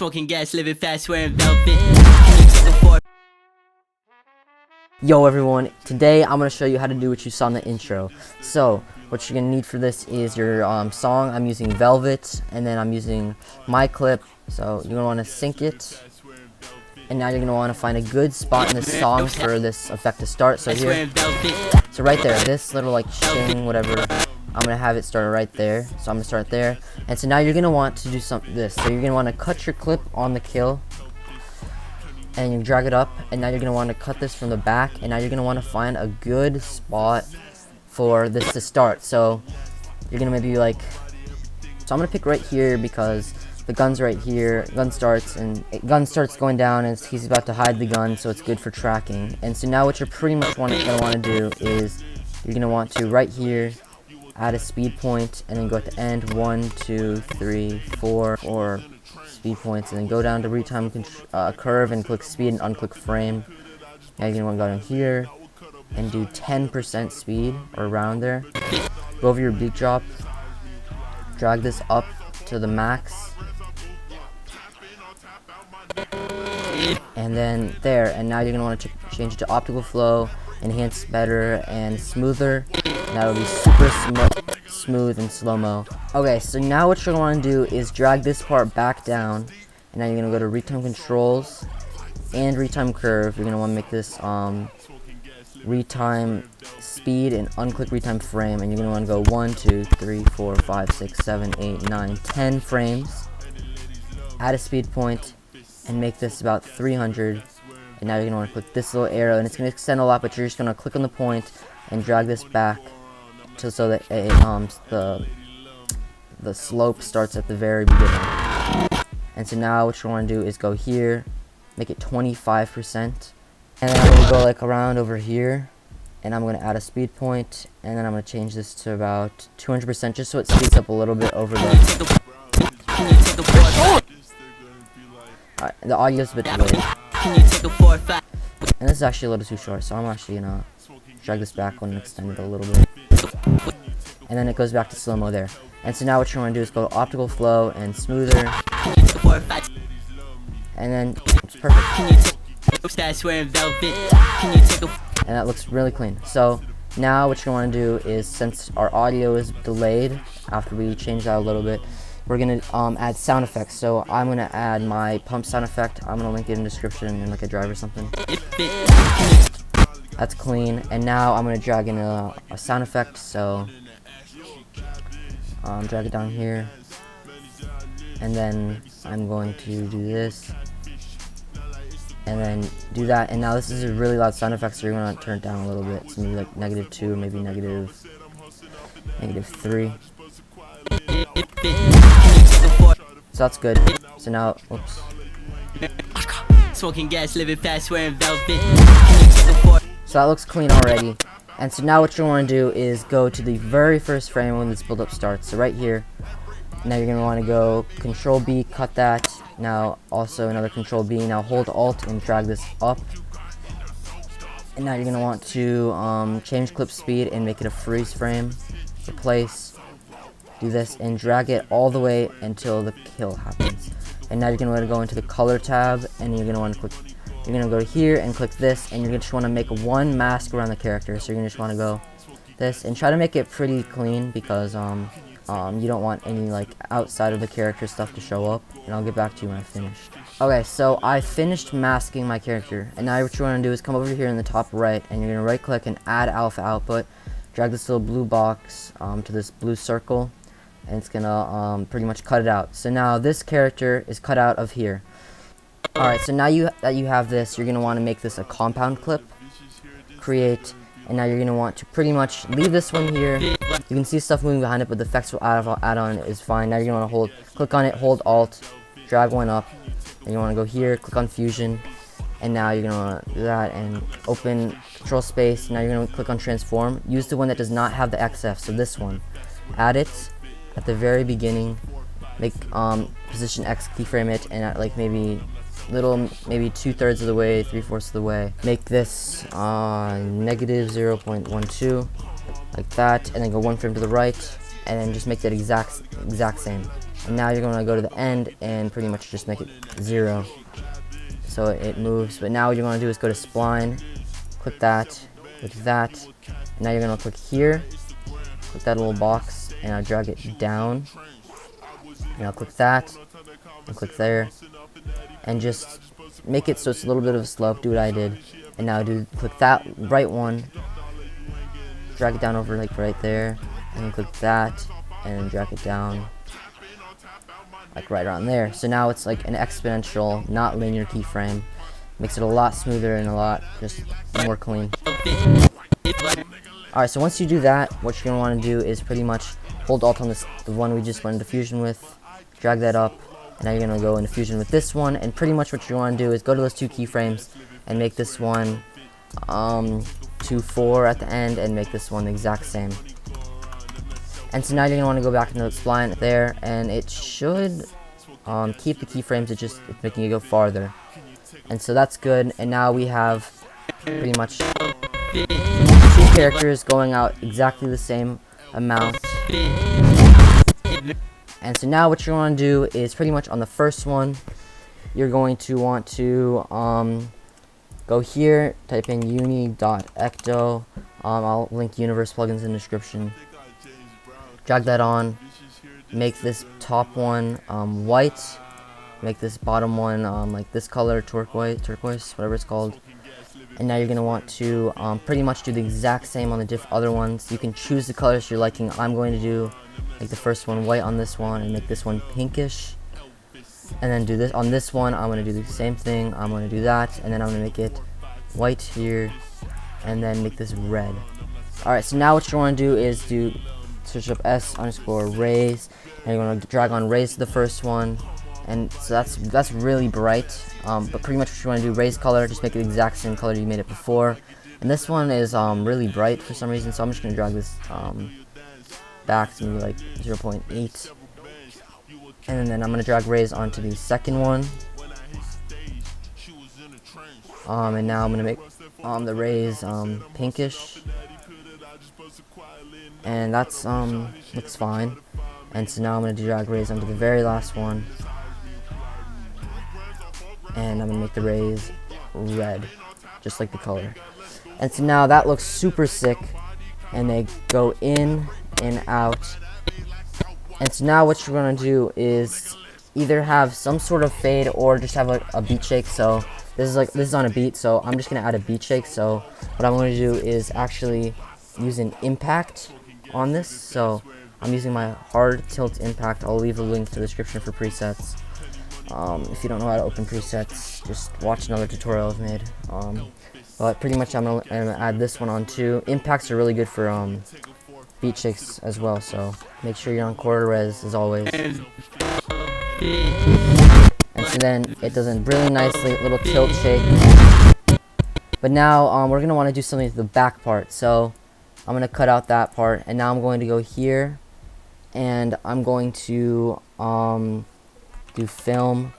Smoking gas, living fast, wearing velvet. Yo everyone, today I'm going to show you how to do what you saw in the intro. So, what you're going to need for this is your song. I'm using Velvet, and then I'm using my clip. So, you're going to want to sync it. And now you're going to want to find a good spot in this song for this effect to start. So here, so right there, this little like shing, whatever, I'm going to have it start right there. So I'm going to start there. And so now you're going to want to do this. So you're going to want to cut your clip on the kill. And you drag it up, and now you're going to want to cut this from the back, and now you're going to want to find a good spot for this to start. So you're going to maybe like, so I'm going to pick right here because the gun's right here, gun starts going down, and he's about to hide the gun, so it's good for tracking. And so now what you're pretty much going to want to do is you're going to want to right here add a speed point, and then go at the end 1, 2, 3, 4 speed points, and then go down to retime curve and click speed and unclick frame. Now you're going to want to go down here and do 10% speed or around there. Go over your beat drop, drag this up to the max, and then there. And now you're going to want to change it to optical flow, enhance better and smoother. And that'll be super smooth and slow-mo. Okay, so now what you're going to want to do is drag this part back down, and now you're going to go to retime controls and retime curve. You're going to want to make this retime speed and unclick retime frame, and you're going to want to go 1, 2, 3, 4, 5, 6, 7, 8, 9, 10 frames. Add a speed point and make this about 300. And now you're going to want to click this little arrow, and it's going to extend a lot, but you're just going to click on the point and drag this back so that the slope starts at the very beginning. And so now what you want to do is go here, make it 25%, and then I'm going to go like around over here, and I'm going to add a speed point, and then I'm going to change this to about 200% just so it speeds up a little bit over there. Alright, the audio's a bit delayed. And this is actually a little too short, so I'm actually gonna drag this back and extend it a little bit. And then it goes back to slow-mo there. And so now what you want to do is go optical flow and smoother. And then it's perfect. And that looks really clean. So now what you want to do is, since our audio is delayed after we change that a little bit, we're going to add sound effects. So I'm going to add my pump sound effect. I'm going to link it in the description in like a drive or something. That's clean. And now I'm going to drag in a sound effect. So drag it down here. And then I'm going to do this. And then do that. And now this is a really loud sound effect, so you're going to turn it down a little bit. So maybe like -2, maybe -3. So that's good. So now, oops. Smoking gas, living fast, wearing velvet. So that looks clean already. And so now what you want to do is go to the very first frame when this build up starts. So right here. Now you're going to want to go Control B, cut that. Now also another Control B. Now hold Alt and drag this up. And now you're going to want to change clip speed and make it a freeze frame. Replace. Do this and drag it all the way until the kill happens. And now you're going to want to go into the color tab, and you're going to want to click, you're going to go here and click this, and you're just want to make one mask around the character. So you're going to just want to go this and try to make it pretty clean, because you don't want any like outside of the character stuff to show up. And I'll get back to you when I finish. Okay, so I finished masking my character, and now what you want to do is come over here in the top right, and you're going to right click and add alpha output. Drag this little blue box to this blue circle, and it's gonna pretty much cut it out. So now this character is cut out of here. Alright, so now that you have this, you're gonna want to make this a compound clip. Create, and now you're gonna want to pretty much leave this one here. You can see stuff moving behind it, but the effects will add on is fine. Now you're gonna want to click on it, hold Alt, drag one up, and you want to go here, click on Fusion, and now you're gonna want to do that and open Control Space. Now you're gonna click on Transform. Use the one that does not have the XF, so this one. Add it at the very beginning, make position X, keyframe it, and at like maybe 2/3 of the way, 3/4 of the way, make this -0.12 like that, and then go one frame to the right, and then just make that exact same. And now you're going to go to the end and pretty much just make it 0, so it moves. But now what you're going to do is go to spline, click that, and now you're going to click here, click that little box, and I'll drag it down, and I'll click that, and click there, and just make it so it's a little bit of a slope. Do what I did, and now click that right one, drag it down over like right there, and then click that, and then drag it down like right around there. So now it's like an exponential, not linear keyframe. Makes it a lot smoother and a lot just more clean. Alright, so once you do that, what you're going to want to do is pretty much hold Alt on the one we just went into fusion with, drag that up, and now you're going to go into fusion with this one, and pretty much what you want to do is go to those 2 keyframes and make this one 2-4 at the end, and make this one the exact same. And so now you're going to want to go back into the spline there, and it should keep the keyframes, it's making it go farther. And so that's good, and now we have pretty much 2 characters going out exactly the same amount. And so now what you want to do is pretty much on the first one, you're going to want to go here, type in uni.ecto, I'll link universe plugins in the description. Drag that on, make this top one white, make this bottom one like this color, turquoise, whatever it's called. And now you're going to want to pretty much do the exact same on the other ones. You can choose the colors you're liking. I'm going to do like the first one white on this one, and make this one pinkish. And then do this on this one, I'm going to do the same thing. I'm going to do that, and then I'm going to make it white here, and then make this red. Alright, so now what you want to do is search up s_raise, and you're going to drag on raise to the first one, and so that's really bright, but pretty much what you want to do, raise color, just make it the exact same color you made it before. And this one is really bright for some reason, so I'm just going to drag this back to maybe like 0.8, and then I'm going to drag raise onto the second one, and now I'm going to make the raise pinkish. And that's looks fine. And so now I'm going to drag raise onto the very last one, and I'm going to make the raise red, just like the color. And so now that looks super sick, and they go in and out. And so now what you're going to do is either have some sort of fade or just have a beat shake. So this is on a beat, so I'm just going to add a beat shake. So what I'm going to do is actually use an impact on this. So I'm using my hard tilt impact. I'll leave a link to the description for presets. If you don't know how to open presets, just watch another tutorial I've made. But pretty much I'm gonna add this one on too. Impacts are really good for beat shakes as well, so make sure you're on quarter res as always. And so then it does a really nicely little tilt shake. But now we're gonna want to do something to the back part. So I'm going to cut out that part, and now I'm going to go here, and I'm going to do film,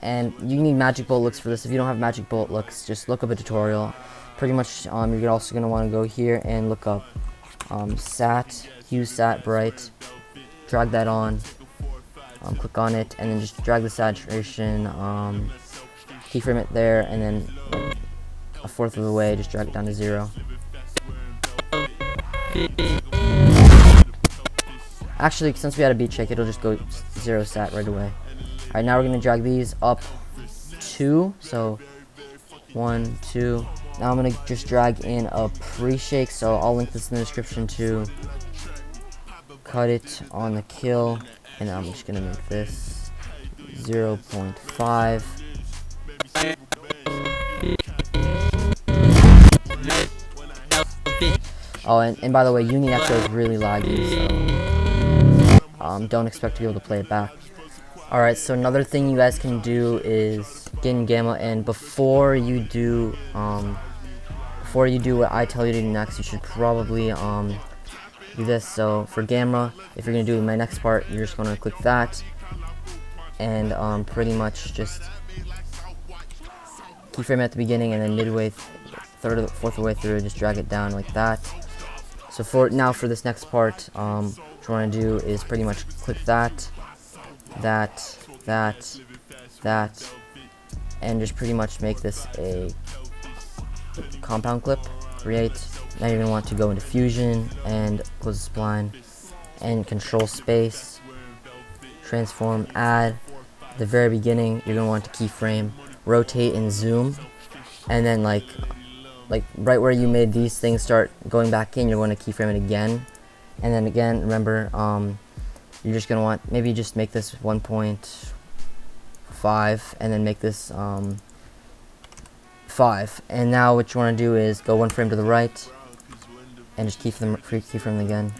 and you need magic bullet looks for this. If you don't have magic bullet looks, just look up a tutorial. Pretty much you're also going to want to go here and look up hue sat bright, drag that on, click on it, and then just drag the saturation, keyframe it there, and then like, 1/4 of the way just drag it down to 0. Actually, since we had a beat shake, it'll just go 0 sat right away. Alright, now we're going to drag these up 2, so 1, 2. Now I'm going to just drag in a pre-shake, so I'll link this in the description too. Cut it on the kill, and I'm just going to make this 0.5. Oh, and by the way, Uni Echo is really laggy, so don't expect to be able to play it back. Alright, so another thing you guys can do is get in Gamma, and before you do what I tell you to do next, you should probably do this. So for Gamma, if you're going to do my next part, you're just going to click that, and pretty much just keyframe at the beginning, and then midway, 1/3 of the way through, just drag it down like that. So for this next part, what you want to do is pretty much click that, and just pretty much make this a compound clip. Create. Now you're gonna want to go into Fusion and close the spline and Control Space, Transform, Add. At the very beginning, you're gonna want to keyframe, rotate, and zoom, and then like right where you made these things start going back in, you're going to keyframe it again, and then again. Remember, you're just gonna want maybe just make this 1.5, and then make this 5. And now what you want to do is go one frame to the right, and just keyframe again.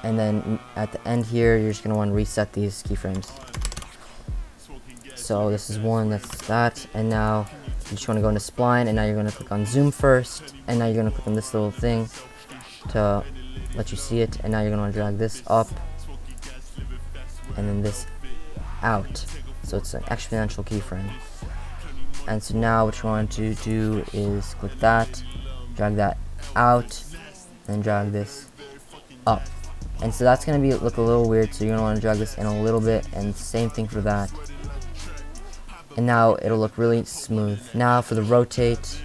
And then at the end here, you're just gonna want to reset these keyframes. So this is one, that's that, and now you just want to go into spline, and now you're going to click on zoom first, and now you're going to click on this little thing to let you see it, and now you're going to want to drag this up, and then this out, so it's an exponential keyframe. And so now what you want to do is click that, drag that out, and drag this up. And so that's going to look a little weird, so you're going to want to drag this in a little bit, and same thing for that. And now it'll look really smooth. Now for the rotate,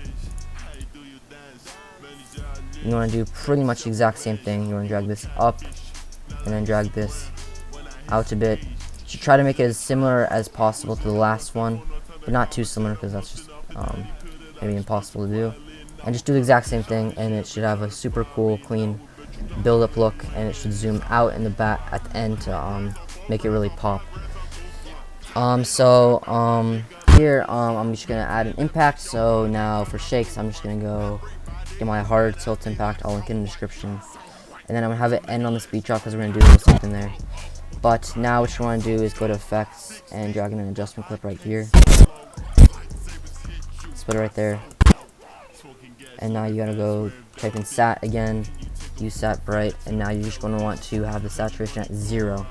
you want to do pretty much the exact same thing. You want to drag this up, and then drag this out a bit. You should try to make it as similar as possible to the last one, but not too similar, because that's just maybe impossible to do. And just do the exact same thing, and it should have a super cool, clean build-up look, and it should zoom out in the back at the end to make it really pop. Here I'm just gonna add an impact. So now for shakes, I'm just gonna go get my hard tilt impact. I'll link it in the description, and then I'm gonna have it end on the speed drop, because we're gonna do a little something there. But now what you want to do is go to effects and drag in an adjustment clip right here. Split it right there. And now you gotta go type in sat again, use sat bright, and now you're just gonna want to have the saturation at 0.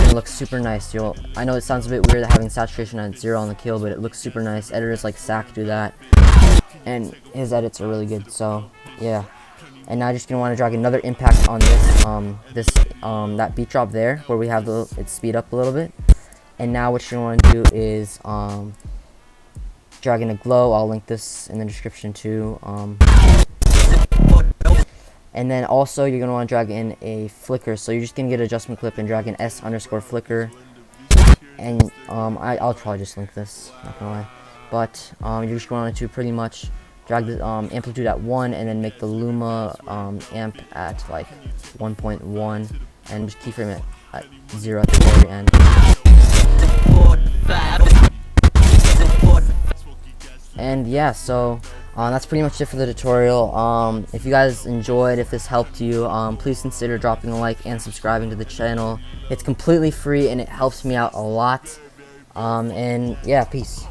It looks super nice. I know it sounds a bit weird having saturation at 0 on the kill, but it looks super nice. Editors like Sack do that, and his edits are really good. So yeah. And now you're just gonna want to drag another impact on this, that beat drop there, where we have it speed up a little bit. And now what you're gonna want to do is drag in a glow. I'll link this in the description too. And then also you're going to want to drag in a flicker. So you're just going to get an adjustment clip and drag in S_flicker. And I'll probably just link this, not going to lie. But you're just going to pretty much drag the amplitude at 1, and then make the Luma amp at like 1.1, and just keyframe it at 0 at the very end. And yeah, so that's pretty much it for the tutorial. If you guys enjoyed, if this helped you, please consider dropping a like and subscribing to the channel. It's completely free, and it helps me out a lot. And yeah, peace.